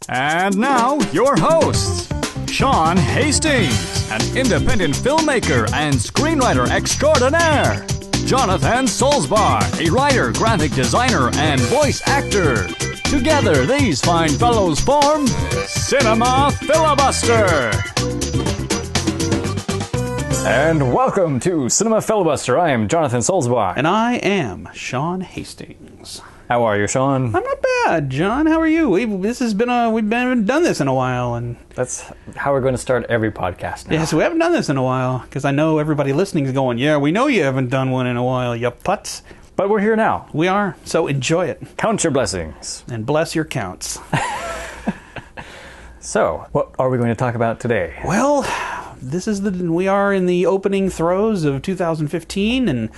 And now, your hosts, Sean Hastings, an independent filmmaker and screenwriter extraordinaire, Jonathan Solzbar, a writer, graphic designer, and voice actor. Together, these fine fellows form Cinema Filibuster. And welcome to Cinema Filibuster. I am Jonathan Solzbar. And I am Sean Hastings. How are you, Sean? I'm not bad, John. How are you? We've haven't done this in a while, and that's how we're going to start every podcast now. Yes, we haven't done this in a while because I know everybody listening is going, "Yeah, we know you haven't done one in a while, you putz." But we're here now. We are, so enjoy it. Count your blessings and bless your counts. So, what are we going to talk about today? Well, we are in the opening throes of 2015, and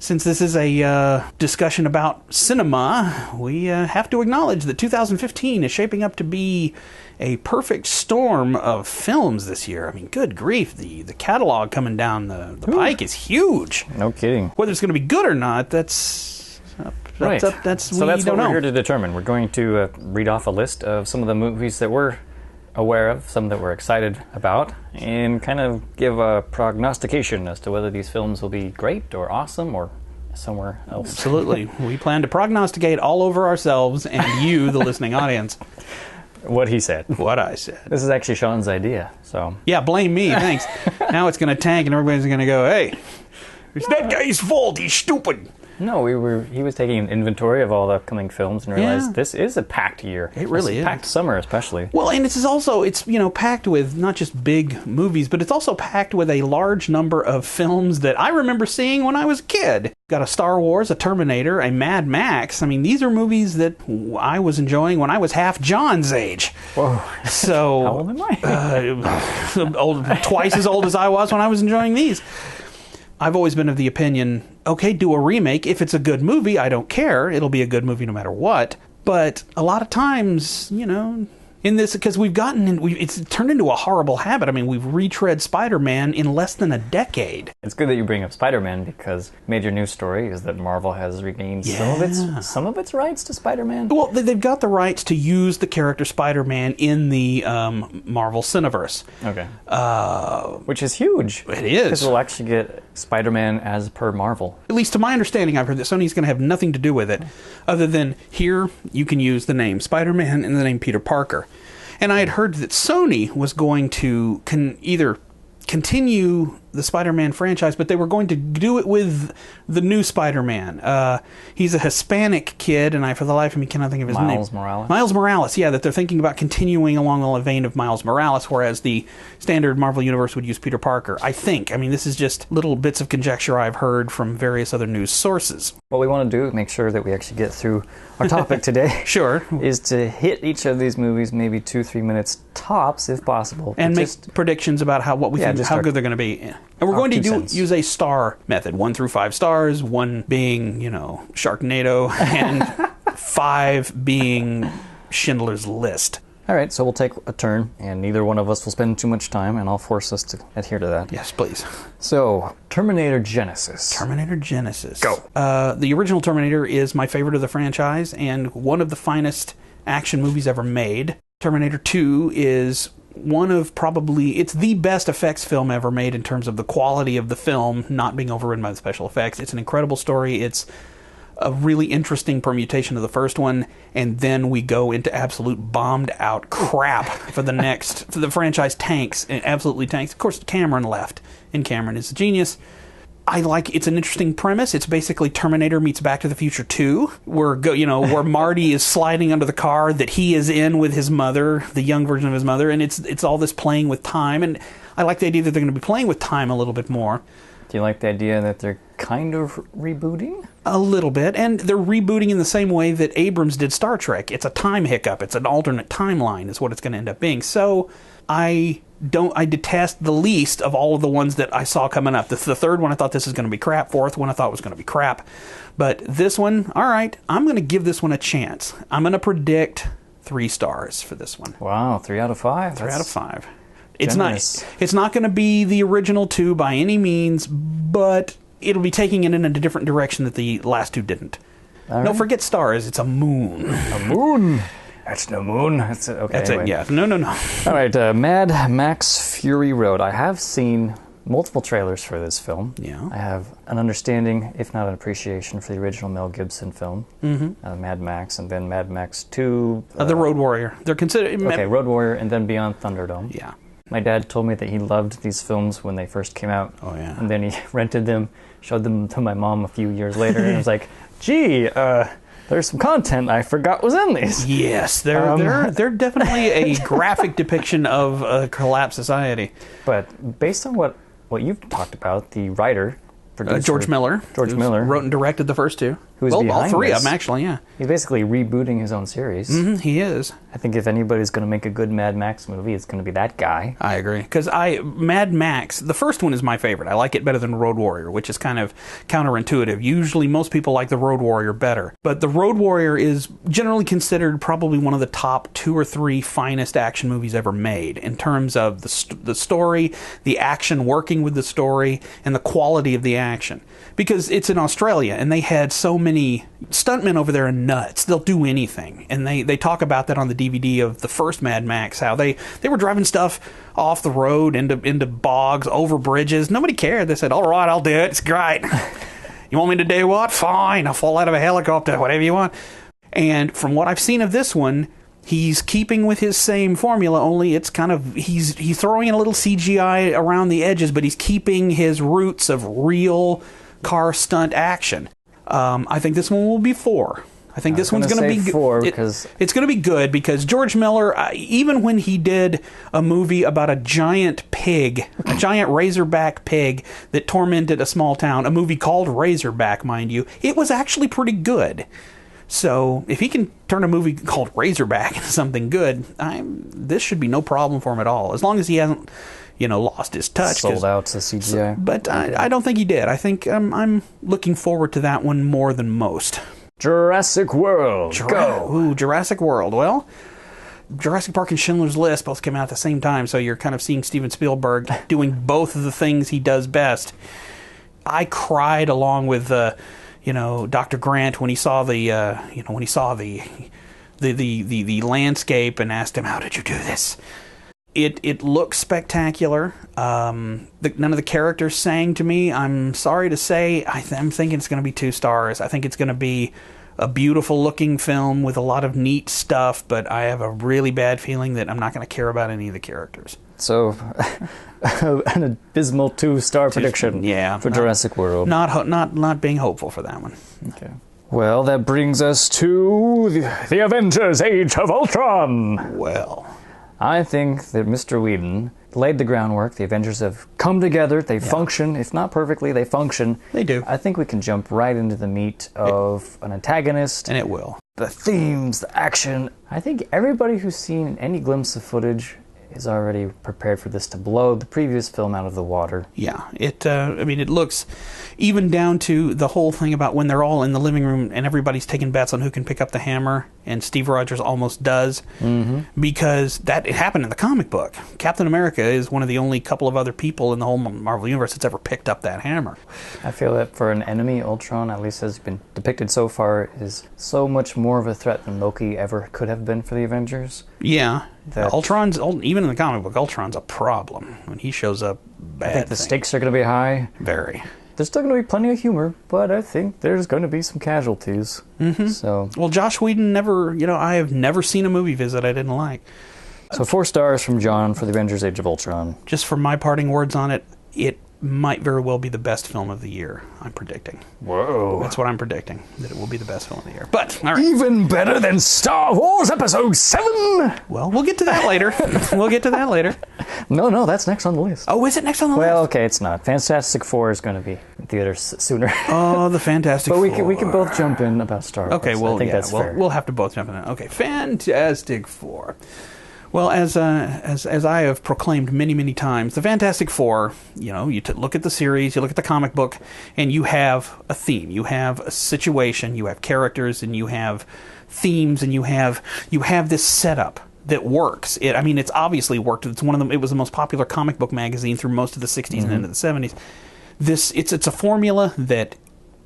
since this is a discussion about cinema, we have to acknowledge that 2015 is shaping up to be a perfect storm of films this year. I mean, good grief, the catalog coming down the pike is huge. No kidding. Whether it's going to be good or not, that's right. That's what we're here to determine. We're going to read off a list of some of the movies that we're aware of, some that we're excited about, and kind of give a prognostication as to whether these films will be great or awesome or somewhere else. Absolutely. We plan to prognosticate all over ourselves and you, the listening audience. What he said. What I said. This is actually Sean's idea, so... Yeah, blame me, thanks. Now it's going to tank and everybody's going to go, "Hey, it's that guy's fault, he's stupid." No, he was taking an inventory of all the upcoming films and realized this is a packed year. It really is. Packed summer, especially. Well, and it's packed with not just big movies, but it's also packed with a large number of films that I remember seeing when I was a kid. Got a Star Wars, a Terminator, a Mad Max. I mean, these are movies that I was enjoying when I was half John's age. Whoa. So, how old am I? Twice as old as I was when I was enjoying these. I've always been of the opinion, okay, do a remake. If it's a good movie, I don't care. It'll be a good movie no matter what. But a lot of times, in this, because it's turned into a horrible habit. I mean, we've retread Spider-Man in less than a decade. It's good that you bring up Spider-Man because major news story is that Marvel has regained some of its rights to Spider-Man. Well, they've got the rights to use the character Spider-Man in the Marvel Cineverse. Okay. Which is huge. It is. Because we'll actually get Spider-Man as per Marvel. At least to my understanding, I've heard that Sony's going to have nothing to do with it, other than here you can use the name Spider-Man and the name Peter Parker. And I had heard that Sony was going to either continue the Spider-Man franchise, but they were going to do it with the new Spider-Man. He's a Hispanic kid, and for the life of me, cannot think of his name. Miles Morales? Miles Morales, yeah, that they're thinking about continuing along the vein of Miles Morales, whereas the standard Marvel Universe would use Peter Parker, I think. I mean, this is just little bits of conjecture I've heard from various other news sources. What we want to do, make sure that we actually get through our topic today. Sure. Is to hit each of these movies maybe 2-3 minutes tops, if possible. And make predictions about how good they're going to be. And we're going to use a star method, 1 through 5 stars, 1 being, Sharknado, and 5 being Schindler's List. All right, so we'll take a turn, and neither one of us will spend too much time, and I'll force us to adhere to that. Yes, please. So, Terminator Genisys. Terminator Genisys. Go. The original Terminator is my favorite of the franchise, and one of the finest action movies ever made. Terminator 2 is it's the best effects film ever made in terms of the quality of the film not being overridden by the special effects. It's an incredible story. It's a really interesting permutation of the first one, and then we go into absolute bombed out crap for the franchise tanks, and absolutely tanks. Of course, Cameron left, and Cameron is a genius. It's an interesting premise. It's basically Terminator meets Back to the Future 2, where Marty is sliding under the car that he is in with his mother, the young version of his mother, and it's all this playing with time, and I like the idea that they're going to be playing with time a little bit more. Do you like the idea that they're kind of rebooting? A little bit, and they're rebooting in the same way that Abrams did Star Trek. It's a time hiccup. It's an alternate timeline is what it's going to end up being. So I detest the least of all of the ones that I saw coming up. The third one, I thought this was going to be crap. Fourth one, I thought was going to be crap. But this one, all right, I'm going to give this one a chance. I'm going to predict 3 stars for this one. Wow, 3 out of 5. 3 out of 5. It's not going to be the original 2 by any means, but it'll be taking it in a different direction that the last 2 didn't. All right. No, forget stars. It's a moon. A moon. That's no moon. That's it. Okay. That's anyway. it. Yeah. No. All right. Mad Max Fury Road. I have seen multiple trailers for this film. Yeah. I have an understanding, if not an appreciation, for the original Mel Gibson film, Mad Max, and then Mad Max 2. The Road Warrior. They're considered... Okay, Road Warrior, and then Beyond Thunderdome. Yeah. My dad told me that he loved these films when they first came out. Oh, yeah. And then he rented them, showed them to my mom a few years later, and was like, gee, there's some content I forgot was in these. Yes, they're definitely a graphic depiction of a collapsed society. But based on what you've talked about, the writer, producer... George Miller. Wrote and directed the first two. Who's all behind three this. of them, actually, yeah. He's basically rebooting his own series. He is. I think if anybody's going to make a good Mad Max movie, it's going to be that guy. I agree. Because Mad Max, the first one is my favorite. I like it better than Road Warrior, which is kind of counterintuitive. Usually most people like the Road Warrior better. But the Road Warrior is generally considered probably one of the top 2 or 3 finest action movies ever made in terms of the story, the action working with the story, and the quality of the action. Because it's in Australia, and they had so many stuntmen over there are nuts. They'll do anything. And they talk about that on the DVD of the first Mad Max, how they were driving stuff off the road into bogs, over bridges. Nobody cared. They said, all right, I'll do it. It's great. You want me to do what? Fine. I'll fall out of a helicopter, whatever you want. And from what I've seen of this one, he's keeping with his same formula, only it's kind of, he's throwing in a little CGI around the edges, but he's keeping his roots of real car stunt action. I think this one will be 4. I think this one's going to be 4 because it's going to be good because George Miller, even when he did a movie about a giant pig, a giant razorback pig that tormented a small town, a movie called Razorback, mind you, it was actually pretty good. So if he can turn a movie called Razorback into something good, this should be no problem for him at all, as long as he hasn't, lost his touch. Sold out to CGI. But I don't think he did. I think I'm looking forward to that one more than most. Jurassic World. Go. Ooh, Jurassic World. Well, Jurassic Park and Schindler's List both came out at the same time, so you're kind of seeing Steven Spielberg doing both of the things he does best. I cried along with Dr. Grant when he saw the landscape and asked him, "How did you do this?" It looks spectacular. None of the characters sang to me. I'm sorry to say, I'm thinking it's going to be 2 stars. I think it's going to be a beautiful looking film with a lot of neat stuff, but I have a really bad feeling that I'm not going to care about any of the characters. So, an abysmal 2-star prediction for Jurassic World. Not being hopeful for that one. Okay. Well, that brings us to the Avengers Age of Ultron. Well, I think that Mr. Whedon laid the groundwork. The Avengers have come together. They function. If not perfectly, they function. They do. I think we can jump right into the meat of an antagonist. And it will. The themes, the action. I think everybody who's seen any glimpse of footage is already prepared for this to blow the previous film out of the water. Yeah, it looks, even down to the whole thing about when they're all in the living room and everybody's taking bets on who can pick up the hammer, and Steve Rogers almost does, because it happened in the comic book. Captain America is one of the only couple of other people in the whole Marvel Universe that's ever picked up that hammer. I feel that for an enemy, Ultron, at least has been depicted so far, is so much more of a threat than Loki ever could have been for the Avengers. Yeah. Ultron's, even in the comic book, Ultron's a problem. When he shows up, bad I think the stakes are going to be high. Very. There's still going to be plenty of humor, but I think there's going to be some casualties. So, well, Josh Whedon I have never seen a movie visit I didn't like. So 4 stars from John for the Avengers Age of Ultron. Just for my parting words on it, it might very well be the best film of the year, I'm predicting. Whoa. That's what I'm predicting, that it will be the best film of the year. But, all right. Even better than Star Wars Episode 7! Well, we'll get to that later. No, that's next on the list. Oh, is it next on the list? Well, okay, it's not. Fantastic Four is going to be in theaters sooner. Oh, the Fantastic Four. But we can both jump in about Star Wars. Okay, well, I think that's fair. We'll have to both jump in. Okay, Fantastic Four. Well, as I have proclaimed many, many times, the Fantastic Four, you look at the series, you look at the comic book, and you have a theme, you have a situation, you have characters, and you have themes, and you have this setup that works. It's obviously worked. It was the most popular comic book magazine through most of the 60s and into the 70s. It's a formula that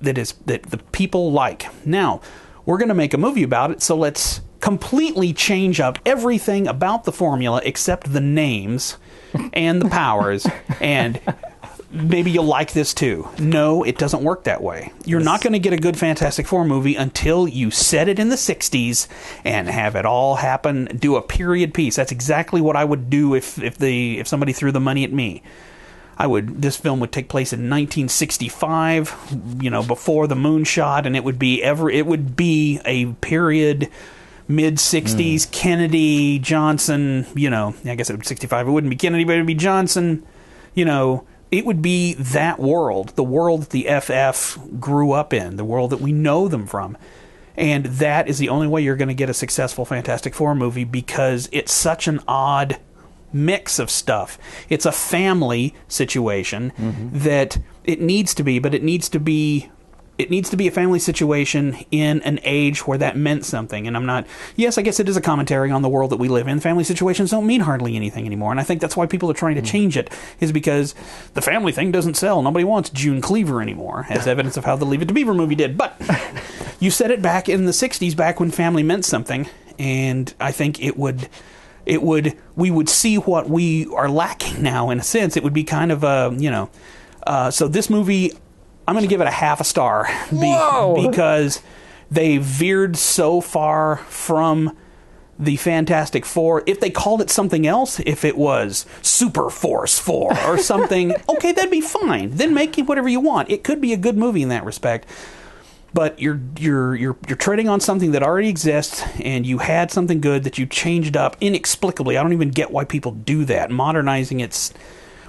the people like. Now, we're going to make a movie about it, so let's completely change up everything about the formula except the names and the powers, and maybe you'll like this too. No, it doesn't work that way. You're not going to get a good Fantastic Four movie until you set it in the 60s and have it all happen, do a period piece. That's exactly what I would do if somebody threw the money at me. This film would take place in 1965, before the moonshot, and it would be a period mid-60s, Kennedy, Johnson, I guess it would be 65. It wouldn't be Kennedy, but it would be Johnson, It would be that world, the world that the FF grew up in, the world that we know them from. And that is the only way you're going to get a successful Fantastic Four movie, because it's such an odd mix of stuff. It's a family situation that it needs to be, but it needs to be a family situation in an age where that meant something. And yes, I guess it is a commentary on the world that we live in. Family situations don't mean hardly anything anymore. And I think that's why people are trying to change it, is because the family thing doesn't sell. Nobody wants June Cleaver anymore, as evidence of how the Leave It to Beaver movie did. But you set it back in the 60s, back when family meant something, and I think we would see what we are lacking now, in a sense. It would be kind of so this movie, I'm going to give it a half a star because they veered so far from the Fantastic Four. If they called it something else, if it was Super Force 4 or something, okay, that'd be fine. Then make it whatever you want. It could be a good movie in that respect. But you're treading on something that already exists, and you had something good that you changed up inexplicably. I don't even get why people do that. Modernizing it's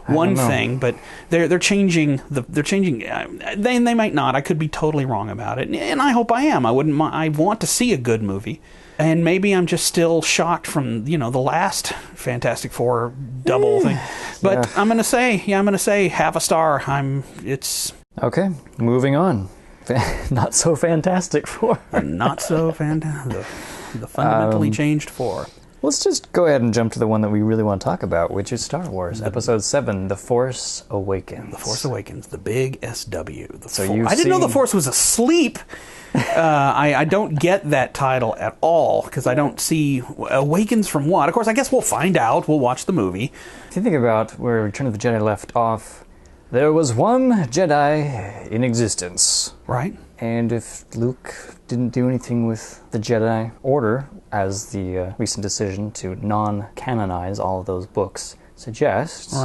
one thing, but they're changing. They might not. I could be totally wrong about it, and I hope I am. I want to see a good movie, and maybe I'm just still shocked from the last Fantastic Four double thing. But I'm gonna say half a star. It's okay. Moving on. Not so Fantastic Four. Not so fantastic. The fundamentally changed Four. Let's just go ahead and jump to the one that we really want to talk about, which is Star Wars, Episode 7, The Force Awakens. The Force Awakens, the big SW. I didn't know the Force was asleep. I don't get that title at all, because I don't see Awakens from what. Of course, I guess we'll find out. We'll watch the movie. If you think about where Return of the Jedi left off, there was one Jedi in existence. Right. And if Luke didn't do anything with the Jedi Order, as the recent decision to non-canonize all of those books suggests,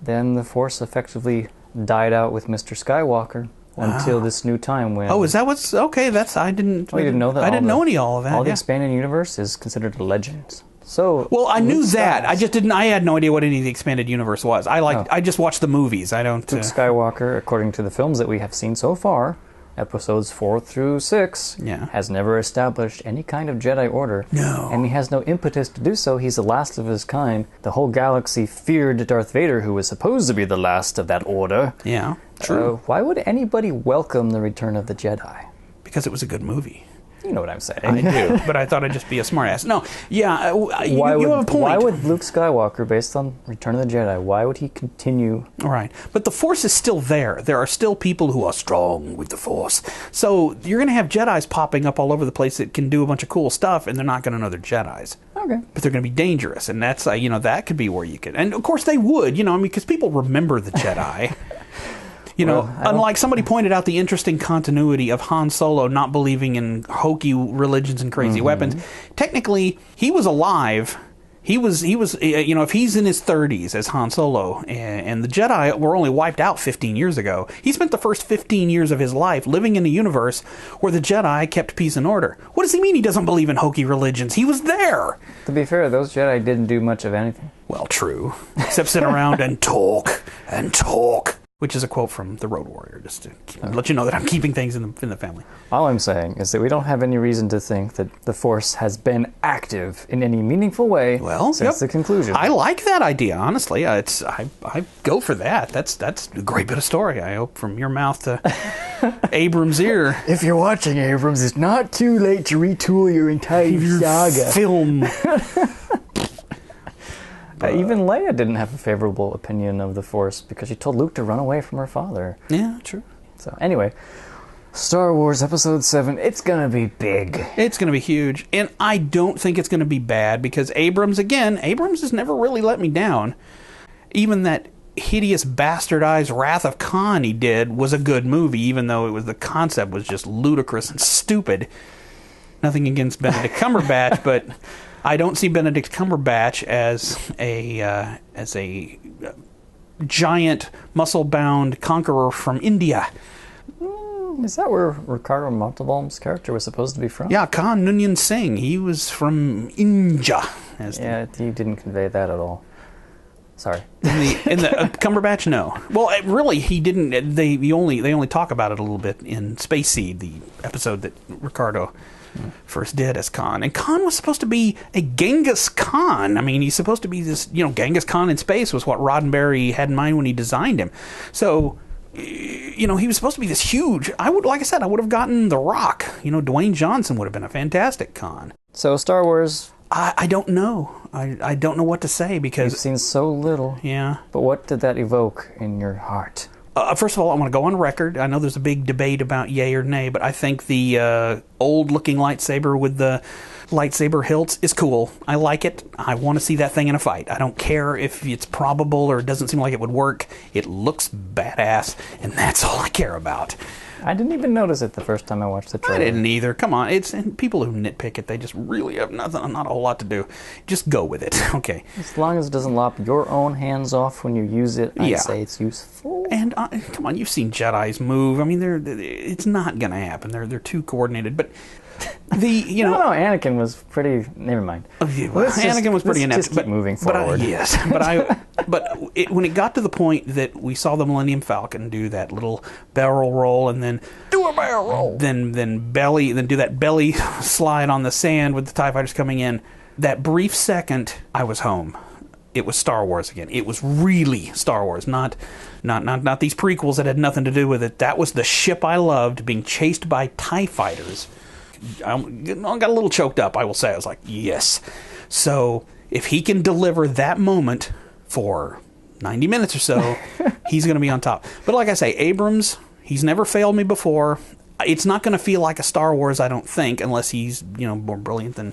then the Force effectively died out with Mr. Skywalker until this new time when... Oh, is that what's... Okay, that's... I didn't... Oh, you didn't know that? I didn't know any of all of that. All the expanded universe is considered a legend. So, well, I knew that. I just didn't. I had no idea what any of the expanded universe was. I just watched the movies. I don't. Luke Skywalker, according to the films that we have seen so far, episodes 4 through 6, has never established any kind of Jedi Order. No. And he has no impetus to do so. He's the last of his kind. The whole galaxy feared Darth Vader, who was supposed to be the last of that order. Yeah, true. Why would anybody welcome the Return of the Jedi? Because it was a good movie. You know what I'm saying. I do, but I thought I'd just be a smartass. No, you have a point. Why would Luke Skywalker, based on Return of the Jedi, why would he continue? Right, but the Force is still there. There are still people who are strong with the Force. So you're going to have Jedis popping up all over the place that can do a bunch of cool stuff, and they're not going to know they're Jedis. Okay. But they're going to be dangerous, and that's, that could be where you could... And, of course, they would, because people remember the Jedi. Unlike somebody pointed out the interesting continuity of Han Solo not believing in hokey religions and crazy weapons. Technically, he was alive. He was if he's in his 30s as Han Solo, and the Jedi were only wiped out 15 years ago, he spent the first 15 years of his life living in a universe where the Jedi kept peace and order. What does he mean he doesn't believe in hokey religions? He was there. To be fair, those Jedi didn't do much of anything. Well, true. Except sit around and talk. Which is a quote from The Road Warrior, just to let you know that I'm keeping things in the family. All I'm saying is that we don't have any reason to think that the Force has been active in any meaningful way since the conclusion. I like that idea, honestly. I go for that. That's a great bit of story, I hope, from your mouth to Abrams' ear. If you're watching, Abrams, it's not too late to retool your entire saga. Film. Even Leia didn't have a favorable opinion of the Force because she told Luke to run away from her father. Yeah, true. So anyway, Star Wars Episode 7, it's gonna be big. It's gonna be huge. And I don't think it's gonna be bad, because Abrams has never really let me down. Even that hideous bastardized Wrath of Khan he did was a good movie, even though the concept was just ludicrous and stupid. Nothing against Benedict Cumberbatch, but I don't see Benedict Cumberbatch as a giant, muscle-bound conqueror from India. Is that where Ricardo Montalban's character was supposed to be from? Yeah, Khan Noonien Singh. He was from India. You didn't convey that at all. Sorry. In the Cumberbatch, no. Well, really, he didn't. They only talk about it a little bit in Space Seed, the episode that Ricardo first did as Khan. And Khan was supposed to be a Genghis Khan. I mean, he's supposed to be this, Genghis Khan in space was what Roddenberry had in mind when he designed him. So, he was supposed to be this huge. I would have gotten The Rock. Dwayne Johnson would have been a fantastic Khan. So, Star Wars. I don't know. I don't know what to say, because you've seen so little. Yeah. But what did that evoke in your heart? First of all, I want to go on record. I know there's a big debate about yay or nay, but I think the old-looking lightsaber with the lightsaber hilts is cool. I like it. I want to see that thing in a fight. I don't care if it's probable or it doesn't seem like it would work. It looks badass, and that's all I care about. I didn't even notice it the first time I watched the trailer. I didn't either. Come on. And people who nitpick it, they just really have not a whole lot to do. Just go with it. Okay. As long as it doesn't lop your own hands off when you use it, I'd say it's useful. And come on, you've seen Jedis move. I mean, it's not going to happen. They're too coordinated. But No, Anakin was pretty. Never mind. Anakin was pretty inept. Just keep moving forward. When it got to the point that we saw the Millennium Falcon do that little barrel roll, and then do a barrel roll, then do that belly slide on the sand with the TIE fighters coming in, that brief second, I was home. It was Star Wars again. It was really Star Wars, not these prequels that had nothing to do with it. That was the ship I loved being chased by TIE fighters. I got a little choked up, I will say. I was like, yes. So if he can deliver that moment for 90 minutes or so, he's going to be on top. But like I say, Abrams, he's never failed me before. It's not going to feel like a Star Wars, I don't think, unless he's more brilliant than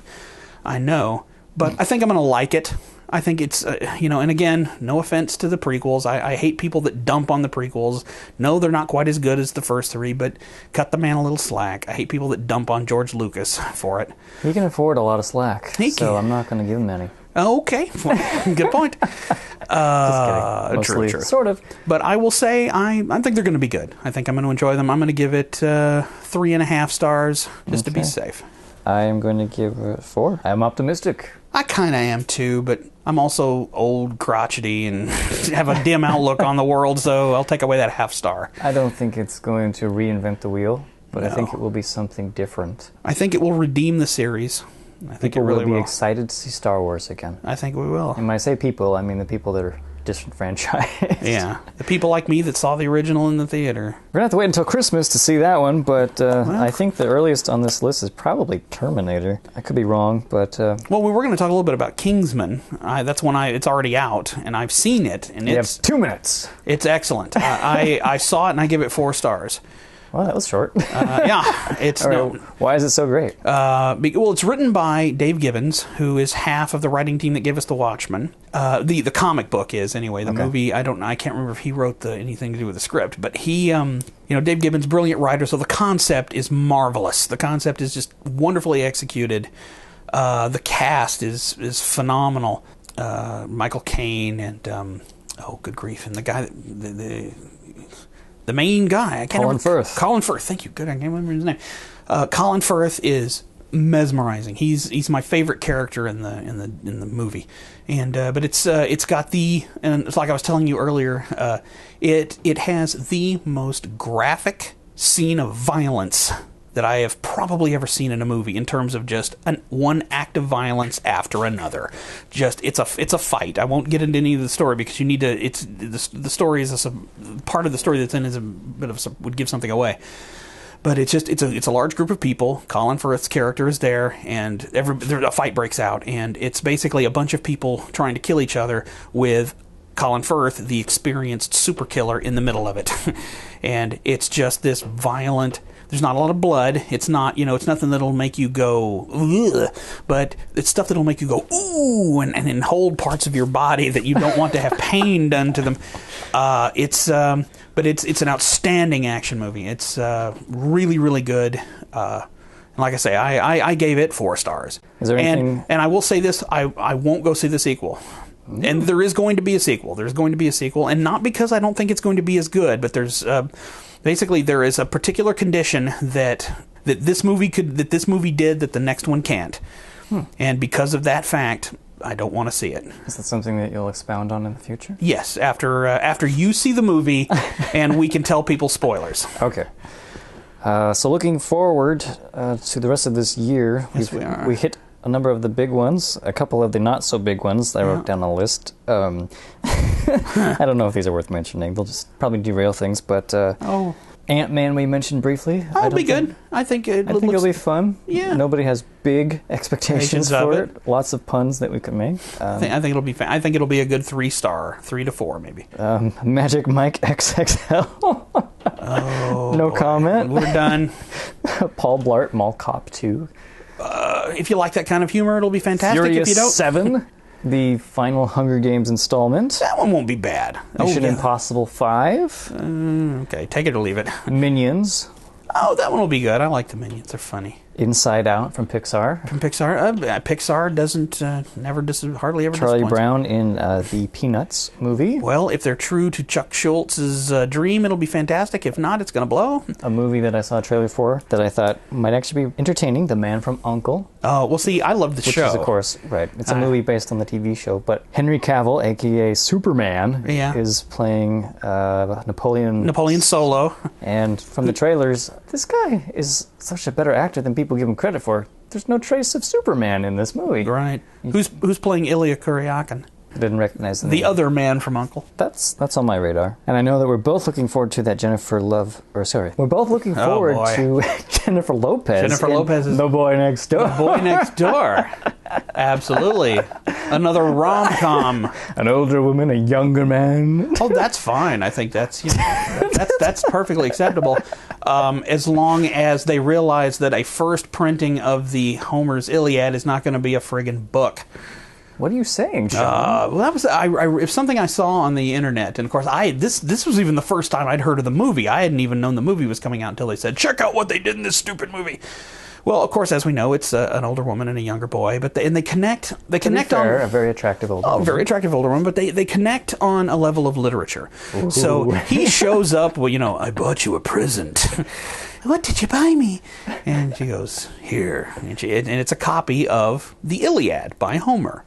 I know. But I think I'm going to like it. I think it's, and again, no offense to the prequels. I hate people that dump on the prequels. No, they're not quite as good as the first three, but cut the man a little slack. I hate people that dump on George Lucas for it. He can afford a lot of slack, so I'm not going to give him any. Okay, well, good point. Just kidding. True. Sort of. But I will say, I think they're going to be good. I think I'm going to enjoy them. I'm going to give it 3.5 stars, just to be safe. I am going to give it 4. I'm optimistic. I kind of am too, but I'm also old, crotchety, and have a dim outlook on the world, so I'll take away that half star. I don't think it's going to reinvent the wheel, but I think it will be something different. I think it will redeem the series. I think people it really will be excited to see Star Wars again. I think we will. And when I say people, I mean the people that are disenfranchised. Yeah. The people like me that saw the original in the theater. We're going to have to wait until Christmas to see that one, but I think the earliest on this list is probably Terminator. I could be wrong, but... Well, we were going to talk a little bit about Kingsman. That's when it's already out, and I've seen it. And you have 2 minutes. It's excellent. I saw it, and I give it 4 stars. Well, that was short. Yeah. It's why is it so great? Well, it's written by Dave Gibbons, who is half of the writing team that gave us The Watchmen. The comic book is, anyway. The movie, I can't remember if he wrote anything to do with the script, but he, Dave Gibbons, brilliant writer, so the concept is marvelous. The concept is just wonderfully executed. The cast is phenomenal. Michael Caine and, good grief, and the guy, the main guy, I can't remember. Firth. Colin Firth, thank you. Good, I can't remember his name. Colin Firth is mesmerizing. He's my favorite character in the movie, and but it's got and it's like I was telling you earlier. It has the most graphic scene of violence that I have probably ever seen in a movie, in terms of just one act of violence after another. Just it's a fight. I won't get into any of the story because you need to. It's the story is part of the story that's in is a bit of would give something away. But it's a large group of people. Colin Firth's character is there, and a fight breaks out, and it's basically a bunch of people trying to kill each other with Colin Firth, the experienced super killer, in the middle of it. And it's just this violent. There's not a lot of blood. It's not, it's nothing that'll make you go, ugh, but it's stuff that'll make you go, ooh, and hold parts of your body that you don't want to have pain done to them. But it's an outstanding action movie. It's really, really good. Like I say, I gave it 4 stars. Is there anything... And I will say this, I won't go see the sequel. And there is going to be a sequel. There's going to be a sequel, and not because I don't think it's going to be as good, but there's basically there is a particular condition that this movie did that the next one can't. And because of that fact, I don't want to see it. Is that something that you'll expound on in the future? Yes, after you see the movie, and we can tell people spoilers. Okay. So looking forward to the rest of this year, yes, we are. We hit a number of the big ones, a couple of the not-so-big ones that I wrote down on a list. I don't know if these are worth mentioning. They'll just probably derail things, but Ant-Man we mentioned briefly. It'll be good. I think it'll be fun. Yeah. Nobody has big expectations for it. Lots of puns that we can make. I think it'll be I think it'll be a good 3-star, 3 to 4 maybe. Magic Mike XXL. No comment. We're done. Paul Blart Mall Cop 2. If you like that kind of humor, it'll be fantastic. Furious if you don't, 7, the final Hunger Games installment. That one won't be bad. Mission Impossible 5. Okay, take it or leave it. Minions. Oh, that one will be good. I like the Minions. They're funny. Inside Out from Pixar. Pixar doesn't hardly ever Charlie disappoints. Brown in the Peanuts movie. Well, if they're true to Chuck Schultz's dream, it'll be fantastic. If not, it's going to blow. A movie that I saw a trailer for that I thought might actually be entertaining, The Man from U.N.C.L.E. Oh, well, see, I love the show. Which is, of course, right. It's a movie based on the TV show, but Henry Cavill, a.k.a. Superman, is playing Napoleon Solo. And from the trailers, this guy is such a better actor than people give him credit for. There's no trace of Superman in this movie. Right. Who's playing Ilya Kuryakin? I didn't recognize the other man from U.N.C.L.E. That's on my radar. And I know that we're both looking forward to that we're both looking forward to Jennifer Lopez. Jennifer Lopez is The Boy Next Door. The Boy Next Door. Absolutely. Another rom-com. An older woman, a younger man. Oh, that's fine. I think that's that's perfectly acceptable. As long as they realize that a first printing of the Homer's Iliad is not going to be a friggin' book. What are you saying, John? Well, that was it's something I saw on the internet, and of course, this was even the first time I'd heard of the movie. I hadn't even known the movie was coming out until they said, "Check out what they did in this stupid movie." Well, of course, as we know, it's an older woman and a younger boy, but they connect. They connect on a very attractive older woman. Very attractive older woman, but they connect on a level of literature. Ooh. So he shows up. Well, I bought you a present. What did you buy me? And she goes, here, and it's a copy of the Iliad by Homer.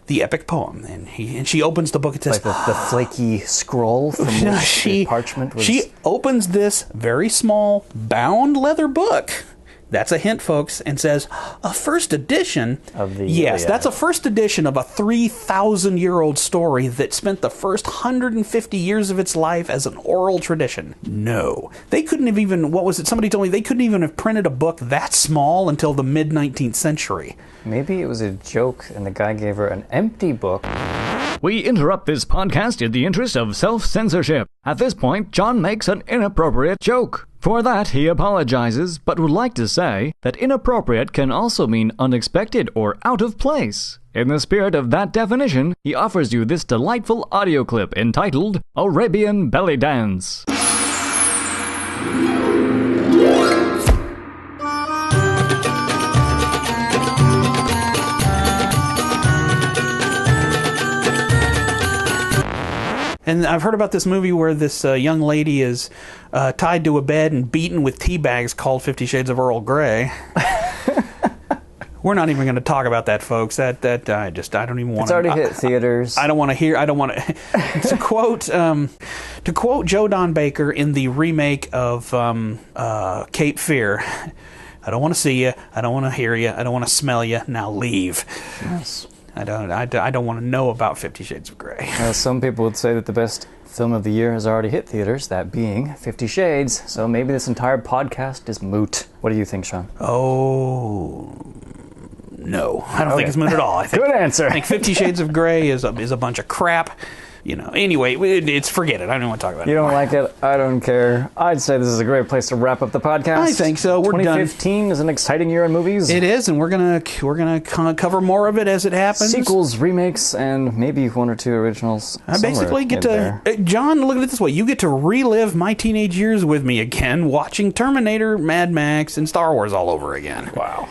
The epic poem, and she opens the book. It says, like the flaky scroll from which the parchment was. She opens this very small bound leather book. That's a hint, folks, and says a first edition of the Yes, Iliad. That's a first edition of a 3,000-year-old story that spent the first 150 years of its life as an oral tradition. No, they couldn't have even. What was it? Somebody told me they couldn't even have printed a book that small until the mid-19th century. Maybe it was a joke, and the guy gave her an empty book. We interrupt this podcast in the interest of self-censorship. At this point, John makes an inappropriate joke. For that, he apologizes, but would like to say that inappropriate can also mean unexpected or out of place. In the spirit of that definition, he offers you this delightful audio clip entitled Arabian Belly Dance. And I've heard about this movie where this young lady is tied to a bed and beaten with tea bags called 50 Shades of Earl Grey. We're not even going to talk about that, folks. I don't even want to. It's already hit theaters. I don't want to hear. I don't want to. To quote Joe Don Baker in the remake of Cape Fear. I don't want to see you. I don't want to hear you. I don't want to smell you. Now leave. Yes. I don't want to know about 50 Shades of Grey. Some people would say that the best film of the year has already hit theaters, that being 50 Shades. So maybe this entire podcast is moot. What do you think, Sean? Oh, no. I don't think it's moot at all. Good answer. I think 50 Shades of Grey is a bunch of crap. Anyway, it's forget it. I don't want to talk about it. You don't like it? I don't care. I'd say this is a great place to wrap up the podcast. I think so. We're 2015 done. is an exciting year in movies. It is, and we're gonna kind of cover more of it as it happens. Sequels, remakes, and maybe 1 or 2 originals. I basically get to, John, look at it this way. You get to relive my teenage years with me again, watching Terminator, Mad Max, and Star Wars all over again. Wow.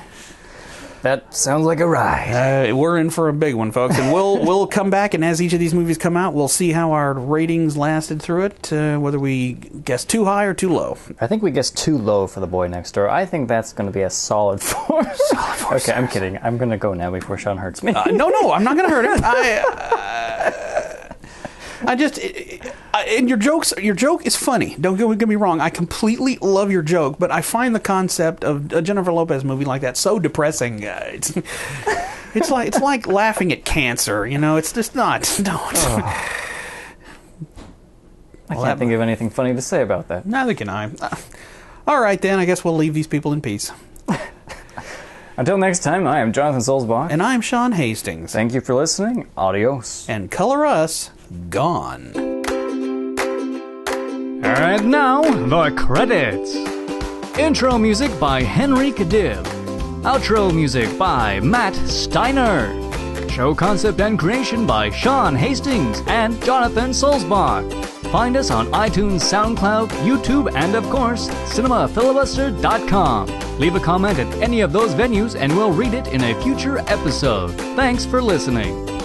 That sounds like a ride. We're in for a big one, folks, and we'll come back, and as each of these movies come out, we'll see how our ratings lasted through it, whether we guess too high or too low. I think we guessed too low for The Boy Next Door. I think that's going to be a solid 4. Okay, I'm kidding. I'm going to go now before Sean hurts me. No, I'm not going to hurt him. And your joke is funny. Don't get me wrong. I completely love your joke, but I find the concept of a Jennifer Lopez movie like that so depressing. It's like laughing at cancer. It's just not. Don't. I can't think of anything funny to say about that. Neither can I. All right, then. I guess we'll leave these people in peace. Until next time, I am Jonathan Solzbach. And I'm Sean Hastings. Thank you for listening. Adios. And color us gone. And now, the credits. Intro music by Henry Kadib. Outro music by Matt Steiner. Show concept and creation by Sean Hastings and Jonathan Solzbach. Find us on iTunes, SoundCloud, YouTube, and of course, cinemafilibuster.com. Leave a comment at any of those venues and we'll read it in a future episode. Thanks for listening.